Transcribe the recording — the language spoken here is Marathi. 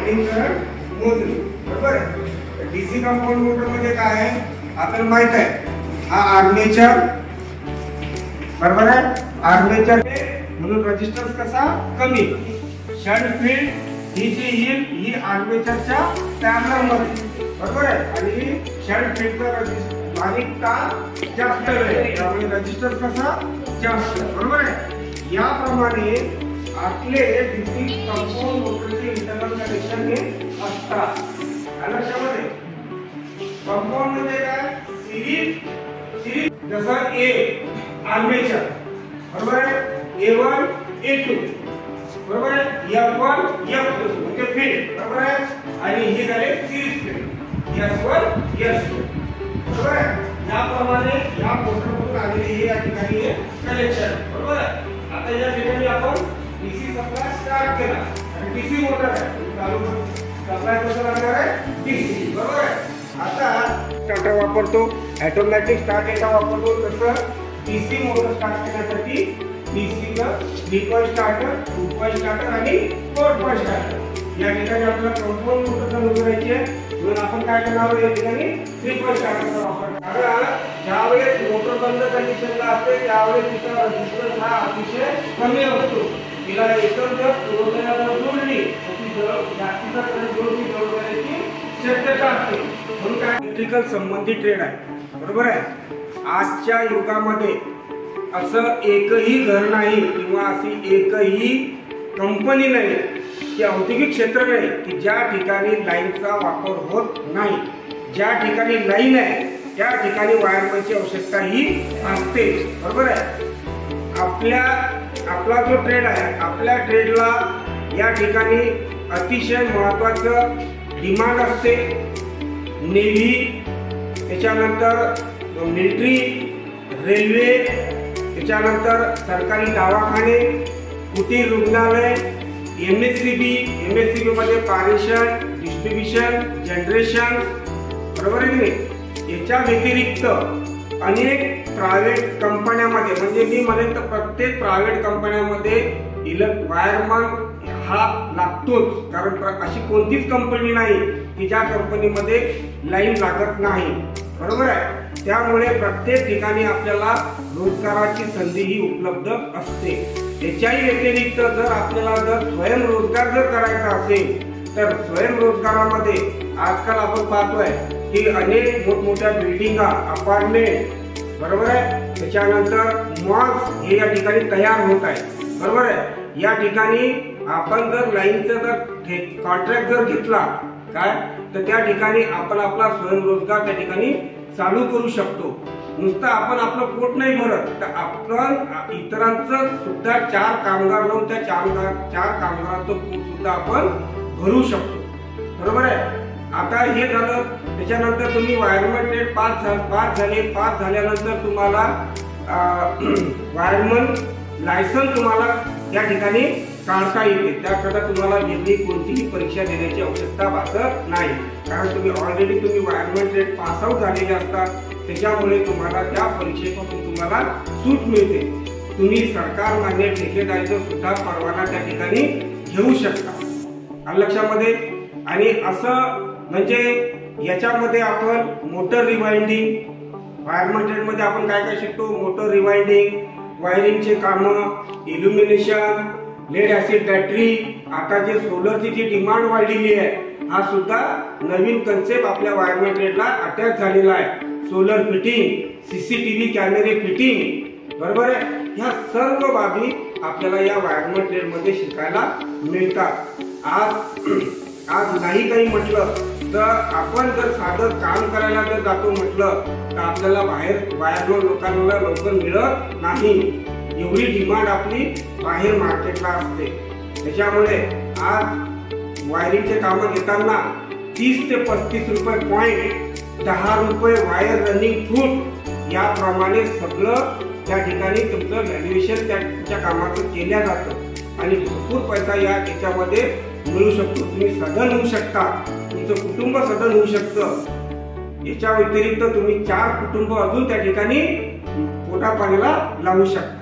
वाइंडिंग करंट मोजणी, बरोबर आहे। डीसी कंपाऊंड मोटर मध्ये काय आहे आपल्याला माहित आहे, हा आर्मेचर, बरोबर आहे, आर्मेचर म्हणून रेजिस्टन्स कसा कमी, शंट फील्ड ही जी येईल ही आर्मेचरच्या पॅरलल मध्ये, बरोबर आहे, आणि शंट फील्डचा वाहकता जास्त आहे त्यामुळे रेजिस्टन्स कसा जास्त, बरोबर आहे। याप्रमाणे आपले डीसी कंपाऊंड मोटरचे इंटरनल कनेक्शन हे असतात। लक्षामध्ये कंपाऊंड म्हणजे काय, सिरीज जसं ए आर्मेचर, बरोबर आहे, A1 A2, बरोबर आहे, F1 F2 म्हणजे फील्ड, बरोबर आहे, आणि हे झाले सिरीज फील्ड S1 S2, बरोबर आहे। याप्रमाणे या मोटरमधून आलेले हे या ठिकाणी कनेक्शन, बरोबर आहे। आता या ठिकाणी आपण डीसी सप्लाय स्टार्ट केला आणि डीसी मोटर आहे चालू सप्लाय कसं लागणार आहे डीसी, बरोबर आहे। आता स्टार्टर वापरतो, ऑटोमॅटिक स्टार्टर वापरतो, तसं डीसी मोटर स्टार्ट करण्यासाठी डीसी चा 3 पॉइंट स्टार्टर, 2 पॉइंट स्टार्टर आणि 4 पॉइंट स्टार्टर या ठिकाणी आपल्याला कंपाऊंड मोटर चालू करायची आहे, म्हणून आपण काय करणार आहोत या ठिकाणी 3 पॉइंट स्टार्टरचा वापर। कारण ज्यावेळेस मोटर बंद कंडिशनला असते त्यावेळेस तिचा रेजिस्टन्स हा अतिशय कमी असतो, तिला एकदम जर पुरवठ्याला जोडली तर ती जास्तीचा करंट जोडून जळू जाण्याची शक्यता असते, म्हणून काय इलेक्ट्रिकल संबंधित ट्रेड आहे, बरोबर आहे। आजच्या युगामध्ये असं एकही घर नाही किंवा अशी एकही कंपनी नाही की औद्योगिक क्षेत्र नाही की ज्या ठिकाणी लाईनचा वापर होत नाही। ज्या ठिकाणी लाईन आहे त्या ठिकाणी वायरमनची आवश्यकता ही असते, बरोबर आहे। आपला जो ट्रेड आहे, आपल्या ट्रेडला या ठिकाणी अतिशय महत्त्वाचं डिमांड असते। नेव्ही, त्याच्यानंतर मिलिटरी, रेल्वे, त्याच्यानंतर सरकारी दवाखाने, कुटीर रुग्णालय, MSCB मध्ये पारेषण, डिस्ट्रीब्युशन, जनरेशन, बरोबर आहे की नाही। याच्या व्यतिरिक्त अनेक प्रायव्हेट कंपन्यांमध्ये, म्हणजे मी म्हणेन तर प्रत्येक प्रायव्हेट कंपन्यांमध्ये वायरमन हा लागतोच, कारण अशी कोणतीच कंपनी नाही की ज्या कंपनीमध्ये लाईन लागत नाही, बरोबर आहे। त्यामुळे प्रत्येक ठिकाणी आपल्याला रोजगाराची संधी ही उपलब्ध असते। याच्याही व्यतिरिक्त जर आपल्याला स्वयंरोजगार जर करायचा असेल तर स्वयंरोजगारामध्ये आजकाल आपण पाहतोय की अनेक मोठमोठ्या बिल्डिंगा, अपार्टमेंट, बरोबर आहे, त्याच्यानंतर मॉल्स हे या ठिकाणी तयार होत आहे, बरोबर आहे। या ठिकाणी आपण जर लाईनचा जर कॉन्ट्रॅक्ट जर घेतला काय तर त्या ठिकाणी आपण आपला स्वयंरोजगार त्या ठिकाणी चालू करू शकतो। नुसतं आपण आपलं पोट नाही भरत तर आपण इतरांचं सुद्धा 4 कामगार लावून त्या 4 कामगारांचं पोट सुद्धा आपण भरू शकतो, बरोबर आहे। आता हे झालं, त्याच्यानंतर तुम्ही वायरमन ट्रेड पास झाल्यानंतर तुम्हाला वायरमन लायसन्स तुम्हाला या ठिकाणी काढता येते। त्याकरता तुम्हाला वेगळी कोणतीही परीक्षा देण्याची आवश्यकता भासत नाही, कारण तुम्ही already wireman trade pass out झालेले असतात, त्याच्यामुळे तुम्हाला त्या परीक्षेपासून तुम्हाला सूट मिळते। तुम्ही सरकार मान्य ठेकेदारीचा सुद्धा परवाना त्या ठिकाणी घेऊ शकता, लक्षामध्ये। आणि असं म्हणजे याच्यामध्ये आपण मोटर रिवाइंडिंग, वायरमन ट्रेड मध्ये आपण काय काय शिकतो, मोटर रिवाइंडिंग, वायरिंगचे कामं, इल्युमिनेशन, लेड ऍसिड बॅटरी, आता जे सोलरची जी डिमांड वाढलेली आहे हा सुद्धा नवीन कन्सेप्ट आपल्या वायरमन ट्रेडला अटॅच झालेला आहे। सोलर फिटिंग, CCTV कॅमेरे फिटिंग, बरोबर आहे, ह्या सर्व बाबी आपल्याला या वायरमन ट्रेड मध्ये शिकायला मिळतात। आज नाही काही म्हटलं तर आपण जर साधं काम करायला जर जातो म्हटलं तर आपल्याला बाहेर वायरमन लोकांना लवकर मिळत नाही, एवढी डिमांड आपली बाहेर मार्केटला असते। त्याच्यामुळे आज वायरिंगचे कामं घेताना 30 ते 35 रुपये पॉइंट, 10 रुपये वायर रनिंग फूट याप्रमाणे सगळं त्या ठिकाणी तुमचं व्हॅल्युएशन त्या कामाचं केल्या जातं आणि भरपूर पैसा याच्यामध्ये मिळू शकतो। तुम्ही सधन होऊ शकता, तुमचं कुटुंब सधन होऊ शकतं। याच्या व्यतिरिक्त तुम्ही 4 कुटुंब अजून त्या ठिकाणी पोटा पाण्याला लावू शकता।